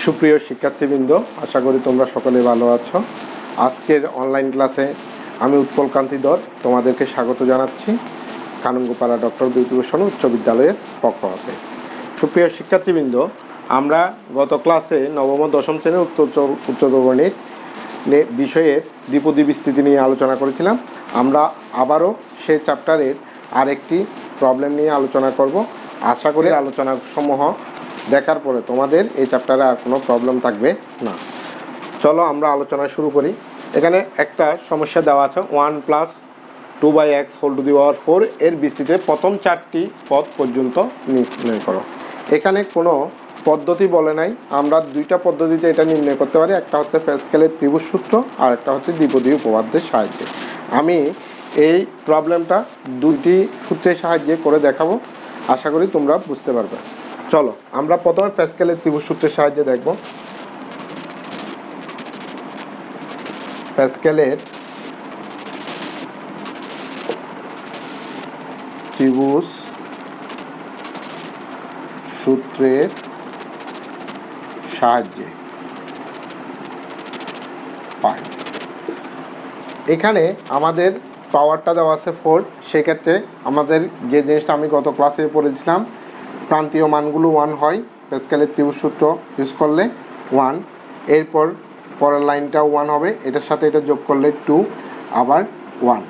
সুপ্রিয় শিক্ষার্থীবৃন্দ, আশা করি তোমরা সকলে ভালো আছো। আজকের অনলাইন ক্লাসে আমি উৎপল কান্তি ধর তোমাদেরকে স্বাগত জানাচ্ছি কানুনগোপাড়া ডক্টর বিভূতিভূষণ উচ্চ বিদ্যালয়ের পক্ষ হতে। সুপ্রিয় শিক্ষার্থীবৃন্দ, আমরা গত ক্লাসে নবম ও দশম শ্রেণীর উচ্চতর গণিত বিষয়ের দ্বিপদী বিস্তৃতি নিয়ে আলোচনা করেছিলাম। আমরা আবারও সেই চ্যাপ্টারের আরেকটি প্রবলেম নিয়ে আলোচনা করব। আশা করি আলোচনাসমূহ দেখার পরে তোমাদের এই চ্যাপ্টারে আর কোনো প্রবলেম থাকবে না। চলো আমরা আলোচনা শুরু করি। এখানে একটা সমস্যা দেওয়া আছে, 1 + 2/x whole to the power 4 এর বিস্তৃতিতে প্রথম 4টি পদ পর্যন্ত নির্ণয় করো। এখানে কোনো পদ্ধতি বলে নাই, আমরা দুইটা পদ্ধতিতে এটা নির্ণয় করতে পারি। একটা হচ্ছে প্যাসকেলের ত্রিভুজ সূত্র আর একটা হচ্ছে দ্বিপদী উপপাদ্যের সাহায্যে। আমি এই প্রবলেমটা দুটি সূত্রের সাহায্যে করে দেখাবো, আশা করি তোমরা বুঝতে পারবে। চলো আমরা প্রথমে প্যাসকেলের ত্রিভুজ সূত্রের সাহায্যে দেখব। প্যাসকেলের ত্রিভুজ সূত্রের সাহায্যে পাই। এখানে আমাদের পাওয়ারটা দেওয়া আছে 4, সেক্ষেত্রে আমাদের যে জিনিসটা আমি গত ক্লাসে পড়েছিলাম, প্রান্তীয় মানগুলো 1 হয় প্যাসকেলের ত্রিভুজ সূত্র ইউজ করলে 1, এরপর পরের লাইনটাও 1 হবে, এটার সাথে এটা যোগ করলে 2, আবার 1,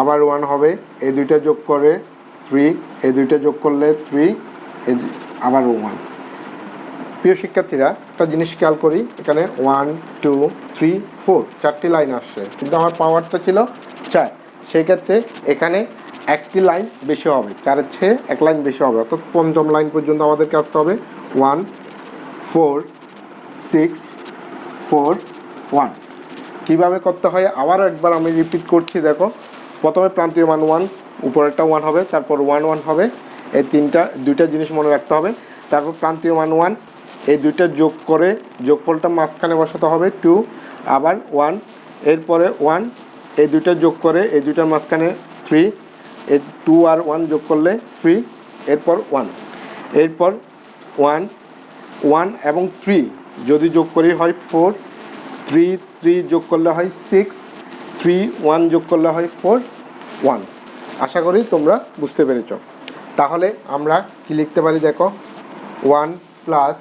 আবার 1 হবে, এই দুইটা যোগ করে 3, এই দুইটা যোগ করলে 3, আবার 1। প্রিয় শিক্ষার্থীরা, একটা জিনিস খেয়াল করি, এখানে 1 2 3 4 চারটি লাইন আসছে, কিন্তু আমার পাওয়ারটা ছিল 4, সেই ক্ষেত্রে এখানে একটি লাইন বেশি হবে, 4-এর চেয়ে এক লাইন বেশি হবে, অর্থাৎ পঞ্চম লাইন পর্যন্ত আমাদেরকে আসতে হবে। 1 4 6 4 1। কীভাবে করতে হয় আবার একবার আমি রিপিট করছি, দেখো। প্রথমে প্রান্তীয় মান 1, উপরেরটা 1 হবে, তারপর 1 1 হবে, এই দুইটা জিনিস মনে রাখতে হবে। তারপর প্রান্তীয় মান 1, এই দুইটা যোগ করে যোগফলটা মাঝখানে বসাতে হবে 2, আবার 1, এরপরে 1, এই দুইটা যোগ করে এই দুইটার মাঝখানে 3, এই 2 আর 1 যোগ করলে 3, এরপর 1, এরপর 1 1 এবং 3 যদি যোগ করি হয় 4, 3 3 যোগ করলে হয় 6, 3 1 যোগ করলে হয় 4 1। আশা করি তোমরা বুঝতে পেরেছ। তাহলে আমরা কি লিখতে পারি, দেখো, 1 +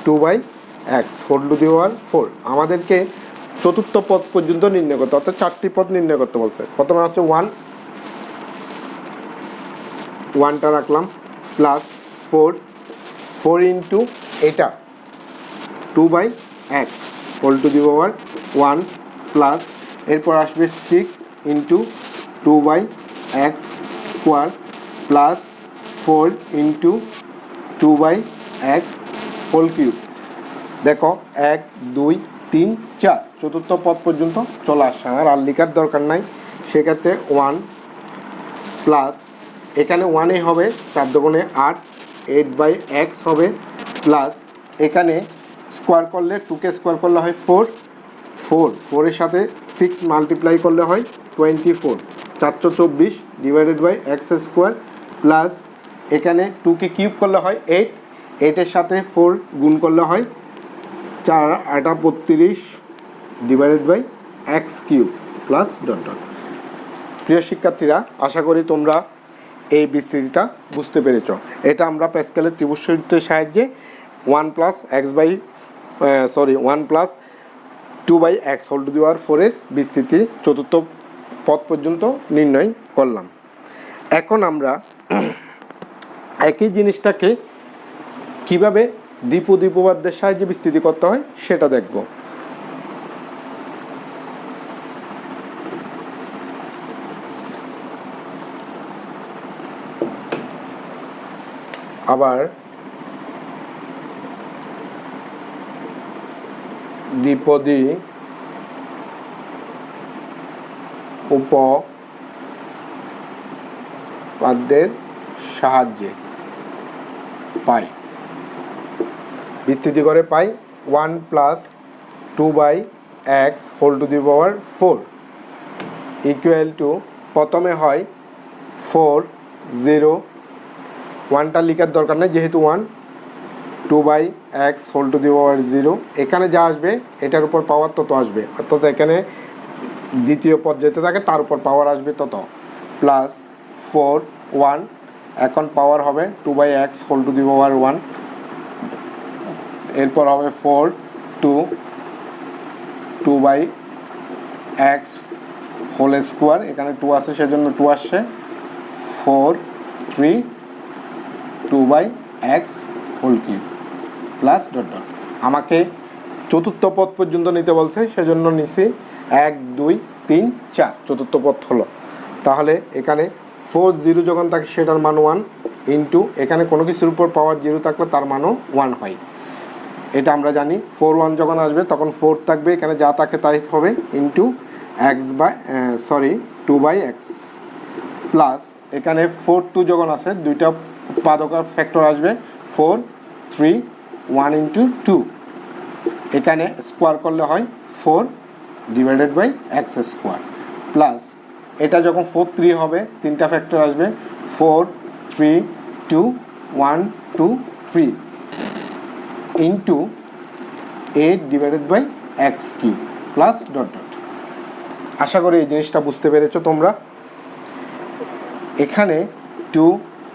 2/x whole to the power 4। আমাদেরকে চতুর্থ পদ পর্যন্ত নির্ণয় করতে, অর্থাৎ 4টি পদ নির্ণয় করতে বলছে। প্রথমে হচ্ছে 1টা রাখলাম, প্লাস 4 ইন্টু এটা 2/x whole to the power 1, plus এরপর আসবে 6 into 2/x square, plus 4 into 2/x whole cube. দেখো 1 2 3 4 চতুর্থ পদ পর্যন্ত চলে আসছে, আমার আর লেখার দরকার নাই। সেক্ষেত্রে 1 প্লাস এখানে 1 হবে, 4 দুগুণে 8, 8/x হবে, প্লাস এখানে স্কোয়ার করলে 2কে স্কোয়ার করলে হয় 4 এর সাথে 6 মাল্টিপ্লাই করলে হয় 24, 424 divided by x square, plus এখানে 2কে কিউব করলে হয় 8, 8-এর সাথে 4 গুণ করলে হয় 4 8 32 divided by x cube, plus dot dot. প্রিয় শিক্ষার্থীরা, আশা করি তোমরা এই বিস্তৃতিটা বুঝতে পেরেছ। এটা আমরা প্যাসকেলের ত্রিভুজ সূত্রের সাহায্যে 1 + 2/x whole to the power 4 এর বিস্তৃতি চতুর্থ পদ পর্যন্ত নির্ণয় করলাম। এখন আমরা একই জিনিসটাকে কিভাবে দ্বিপদী উপপাদ্যের সাহায্যে বিস্তৃতি করতে হয় সেটা দেখব। আবার দ্বিপদী উপপাদ্যের সাহায্যে পাই, বিস্তৃতি করে পাই 1 + 2/x whole to the power 4 equal to, প্রথমে হয় 4 0, 1টা লেখার দরকার নেই যেহেতু 1, 2/x whole to the power 0, এখানে যা আসবে এটার উপর পাওয়ার তত আসবে, অর্থাৎ এখানে দ্বিতীয় পদ যেতে থাকে তার উপর পাওয়ার আসবে তত, প্লাস 4 1, এখন পাওয়ার হবে 2/x whole to the power 1, এরপর হবে 4 2 2/x হোল স্কোয়ার, এখানে 2 আছে সেজন্য 2 আসছে, 4 3 2/x whole cube plus dot dot. আমাকে চতুর্থ পদ পর্যন্ত নিতে বলছে সেজন্য নিছি 1 2 3 4 চতুর্থ পদ হলো। তাহলে এখানে 4 0 যখন থাকে সেটার মান 1 ইন্টু এখানে কোনো কিছুর উপর পাওয়ার 0 থাকলে তার মানও 1 হয়, এটা আমরা জানি। 4 1 যখন আসবে তখন 4 থাকবে, এখানে যা থাকে তাই হবে, ইন্টু x 2/x প্লাস এখানে 4 2 যখন আসে দুইটা উৎপাদকের ফ্যাক্টর আসবে, 4 3 1 ইন্টু 2, এখানে স্কোয়ার করলে হয় 4 divided by x square, plus এটা যখন 4 3 হবে তিনটা ফ্যাক্টর আসবে, 4 3 2 1 2 3 into 8 divided by x cube plus dot dot. আশা করি এই জিনিসটা বুঝতে পেরেছো তোমরা। এখানে 2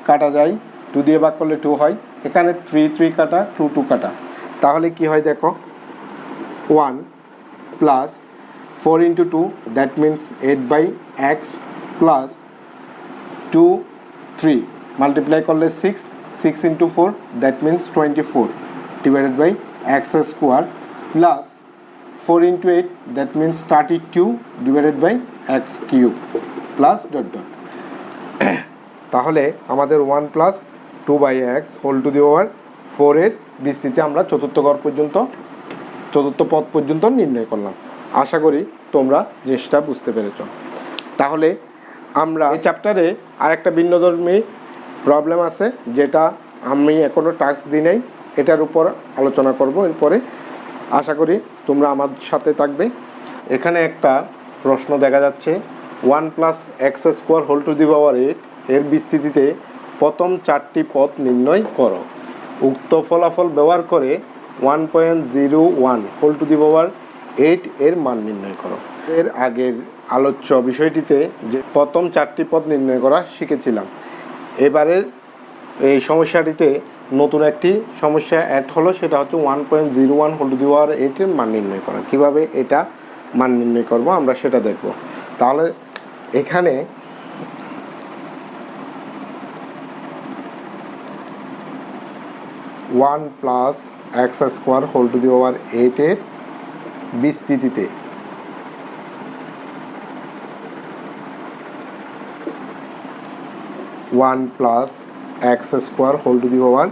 কাটা যায়, 2 দিয়ে ভাগ করলে 2 হয়, এখানে 3 3 কাটা 2 2 কাটা, তাহলে কি হয় দেখো, 1 plus 4 into 2 that means 8/x plus 2 3 multiply করলে 6 6 into 4 that means 24 divided by x square plus 4 into 8 that means 32 divided by x cube plus dot dot. তাহলে আমাদের 1 plus 2/x whole to the power 4 এর বিস্তৃতি আমরা চতুর্থ পদ পর্যন্ত নির্ণয় করলাম। আশা করি তোমরা জিনিসটা বুঝতে পেরেছ। তাহলে আমরা এই চ্যাপ্টারে আরেকটা ভিন্নধর্মী প্রবলেম আছে যেটা আমি এখনও টাস্ক দিই নাই, এটার উপর আলোচনা করব এরপরে। আশা করি তোমরা আমার সাথে থাকবে। এখানে একটা প্রশ্ন দেখা যাচ্ছে, 1 plus x square whole to the power 8 এর বিস্তৃতিতে প্রথম 4টি পদ নির্ণয় করো। উক্ত ফলাফল ব্যবহার করে 1.01 হোল টু দি পাওয়ার 8 এর মান নির্ণয় করো। এর আগের আলোচ্য বিষয়টিতে যে প্রথম 4টি পদ নির্ণয় করা শিখেছিলাম, এবারের এই সমস্যাটিতে নতুন একটি সমস্যা অ্যাড হলো, সেটা হচ্ছে 1.01 হোল টু দি পাওয়ার 8 এর মান নির্ণয় করা। কীভাবে এটা মান নির্ণয় করব আমরা সেটা দেখব। তাহলে এখানে one plus x square whole to the power 8 এর বিস্তৃতিতে one plus x square whole to the power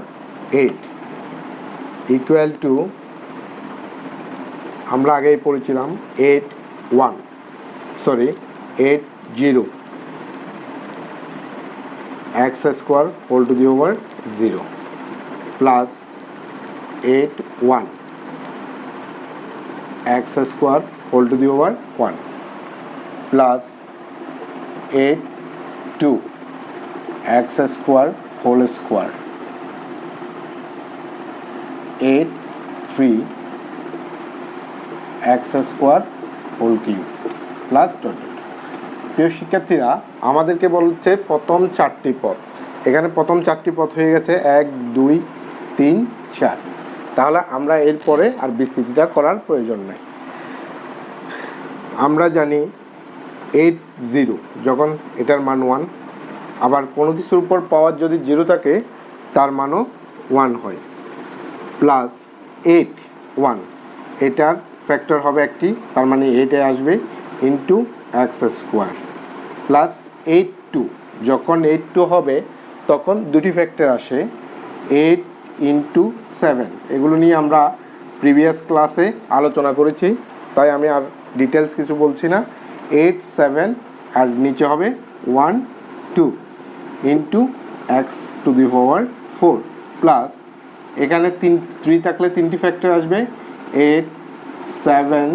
8 equal to, আমরা আগেই পড়েছিলাম 8 0 x square whole to the power 0 plus 8 1 x square whole to the power 1 plus 8 2 x square whole square 8 3 x square whole cube plus dot dot. প্রিয় শিক্ষার্থীরা, আমাদেরকে বলছে প্রথম 4টি পদ। এখানে প্রথম 4টি পদ হয়ে গেছে 1 2 3 4। তাহলে আমরা এরপরে আর বিস্তৃতিটা করার প্রয়োজন নাই। আমরা জানি 8 0 যখন এটার মান 1, আবার কোনো কিছুর উপর পাওয়ার যদি 0 থাকে তার মানও 1 হয়, প্লাস 8 1 এটার ফ্যাক্টর হবে একটি, তার মানে 8 আসবে ইন্টু এক্স স্কোয়ার, প্লাস 8 2 যখন 8 2 হবে তখন দুটি ফ্যাক্টর আসে, 8 ইন্টু 7। এগুলো নিয়ে আমরা প্রিভিয়াস ক্লাসে আলোচনা করেছি, তাই আমি আর ডিটেলস কিছু বলছি না। 8 7 আর নিচে হবে 1 2 into x to the power 4 plus এখানে 3 থাকলে 3টি ফ্যাক্টর আসবে, 8 7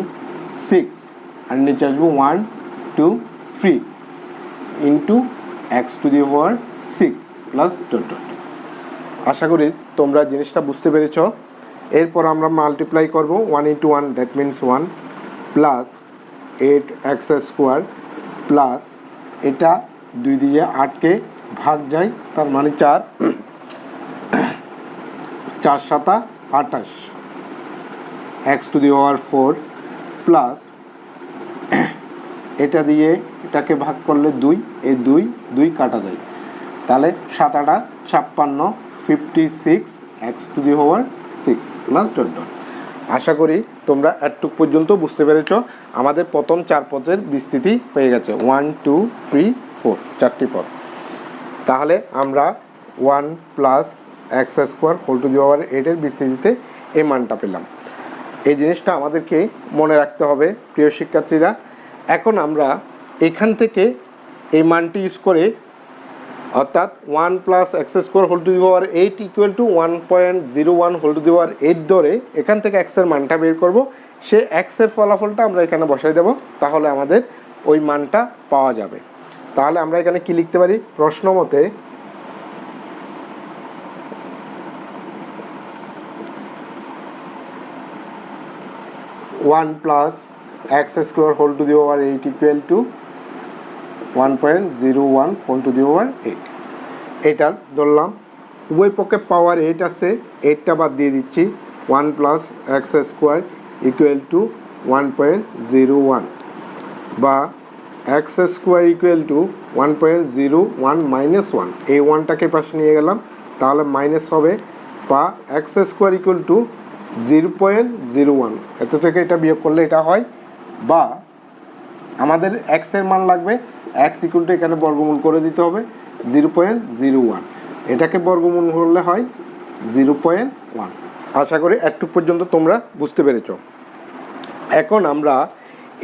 6 আর নিচে আসবে 1 2 3 into x to the power 6 plus dot dot. আশা করি তোমরা জিনিসটা বুঝতে পেরেছ। এরপর আমরা মাল্টিপ্লাই করব 1 × 1 that means 1 plus 8x² plus এটা 2 দিয়ে 8কে ভাগ যায়, তার মানে 4, 4 × 7 = 28 x⁴ প্লাস এটা দিয়ে এটাকে ভাগ করলে 2, এই 2 কাটা যায়, তাহলে 7 × 8 = 56 56 x⁴ প্লাস ডট ডট। আশা করি তোমরা এতটুক পর্যন্ত বুঝতে পেরেছ। আমাদের প্রথম 4 পদের বিস্তৃতি হয়ে গেছে, 1 2 3 4 4টি পদ। তাহলে আমরা 1 প্লাস x² এর বিস্তৃতিতে এই মানটা পেলাম। এই জিনিসটা আমাদেরকে মনে রাখতে হবে প্রিয় শিক্ষার্থীরা। এখন আমরা এখান থেকে এই মানটি ইউজ করে, অর্থাৎ 1 প্লাস x² = 8 = 1.01 ধরে এখান থেকে x এর মানটা বের করব। সে x এর ফলাফলটা আমরা এখানে বসাই দেব, তাহলে আমাদের ওই মানটা পাওয়া যাবে। তাহলে আমরা এখানে কি লিখতে পারি? প্রশ্ন মতে 1 প্লাস x² = 8 = 1.01 এটা ধরলাম। উভয় পক্ষে পাওয়ার 8 আছে, 8টা বাদ দিয়ে দিচ্ছি। 1 প্লাস x² = 1.01 বা x² = 1.01 - 1, এই 1টাকে পাশে নিয়ে গেলাম, তাহলে মাইনাস হবে, বা x² = 0.01, এত থেকে এটা বিয়োগ করলে এটা হয়। বা আমাদের x এর মান লাগবে, x = এখানে বর্গমূল করে দিতে হবে 0.01, এটাকে বর্গমূল করলে হয় 0.1। আশা করি এতটুক পর্যন্ত তোমরা বুঝতে পেরেছ। এখন আমরা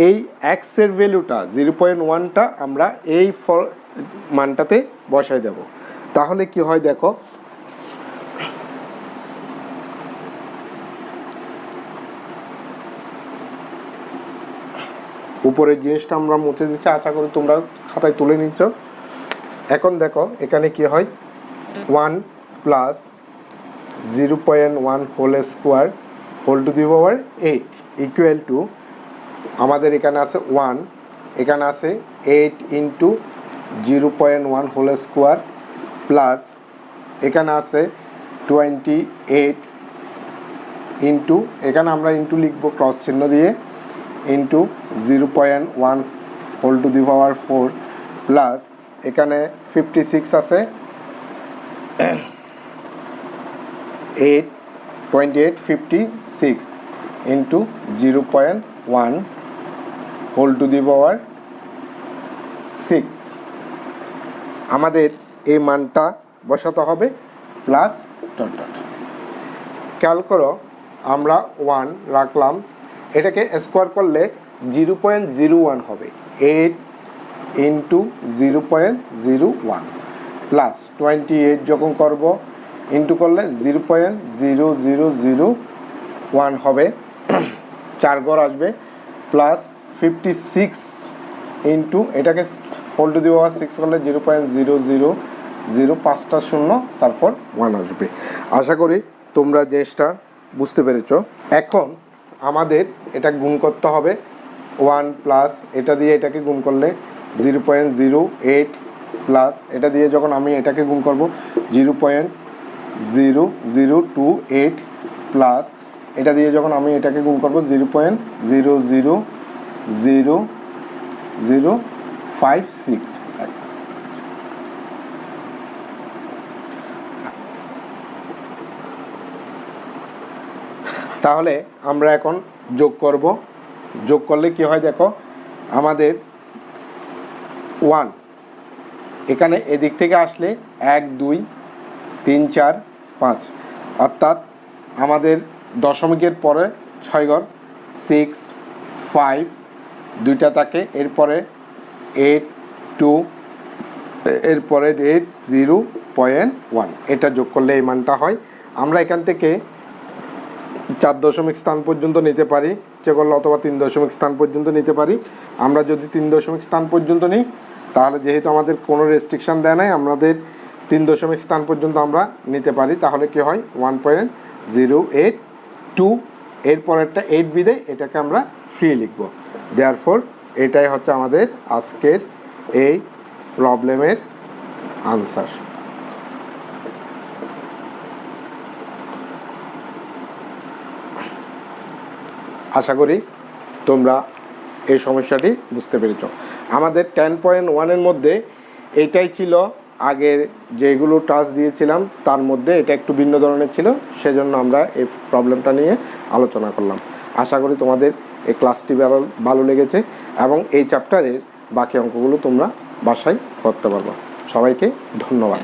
এই x এর ভ্যালুটা 0.1টা আমরা এই মানটাতে বসাই দেব। তাহলে কি হয় দেখো, উপরের জিনিসটা আমরা মুছে দিচ্ছি, আশা করি তোমরা খাতায় তুলে নিচ্ছ। এখন দেখো এখানে কি হয়, 1 প্লাস 0.1² আমাদের এখানে আছে 1, এখানে আছে 8 × 0.1² প্লাস এখানে আছে 28 এখানে আমরা ইন্টু লিখবো ক্রস চিহ্ন দিয়ে, ইন্টু 0.1² প্লাস এখানে 56 আছে, 56 ইন্টু 0.1² আমাদের এই মানটা বসাতে হবে প্লাস ডট ডট। খেয়াল করো, আমরা 1 রাখলাম, এটাকে স্কোয়ার করলে 0.01 হবে, 8 × 0.01 প্লাস 28 যখন করব ইন্টু করলে 0.0001 হবে, 4 ঘর আসবে, প্লাস 56 ইন্টু এটাকে (6) করলে 0.0005 5টা 0 তারপর 1 আসবে। আশা করি তোমরা জিনিসটা বুঝতে পেরেছ। এখন আমাদের এটা গুণ করতে হবে, 1 প্লাস এটা দিয়ে এটাকে গুণ করলে 0.08 প্লাস এটা দিয়ে যখন আমি এটাকে গুণ করব 0.0028 প্লাস এটা দিয়ে যখন আমি এটাকে গুণ করব 0.000056। তাহলে আমরা এখন যোগ করব। যোগ করলে কি হয় দেখো, আমাদের 1 এখানে এদিক থেকে আসলে 1 2 3 4 5, অর্থাৎ আমাদের দশমিকের পরে 6 ঘর, 6 5 দুইটা থাকে, এরপরে 8 2, এরপরে 8 0.1, এটা যোগ করলে এই মানটা হয়। আমরা এখান থেকে 4 দশমিক স্থান পর্যন্ত নিতে পারি ইচ্ছে করলে, অথবা 3 দশমিক স্থান পর্যন্ত নিতে পারি। আমরা যদি 3 দশমিক স্থান পর্যন্ত নিই, তাহলে যেহেতু আমাদের কোনো রেস্ট্রিকশান দেয় নাই, আমাদের 3 দশমিক স্থান পর্যন্ত আমরা নিতে পারি, তাহলে কি হয় 1.082, এর পরেরটা 8 বিদায় এটাকে আমরা 3 লিখব। দেয়ারফর এটাই হচ্ছে আমাদের আজকের এই প্রবলেমের আনসার। আশা করি তোমরা এই সমস্যাটি বুঝতে পেরেছ। আমাদের 10.1 মধ্যে এটাই ছিল, আগের যেগুলো টাস্ক দিয়েছিলাম তার মধ্যে এটা একটু ভিন্ন ধরনের ছিল, সেজন্য আমরা এই প্রবলেমটা নিয়ে আলোচনা করলাম। আশা করি তোমাদের এই ক্লাসটি ভালো লেগেছে এবং এই চ্যাপ্টারের বাকি অঙ্কগুলো তোমরা বাসায় করতে পারবে। সবাইকে ধন্যবাদ।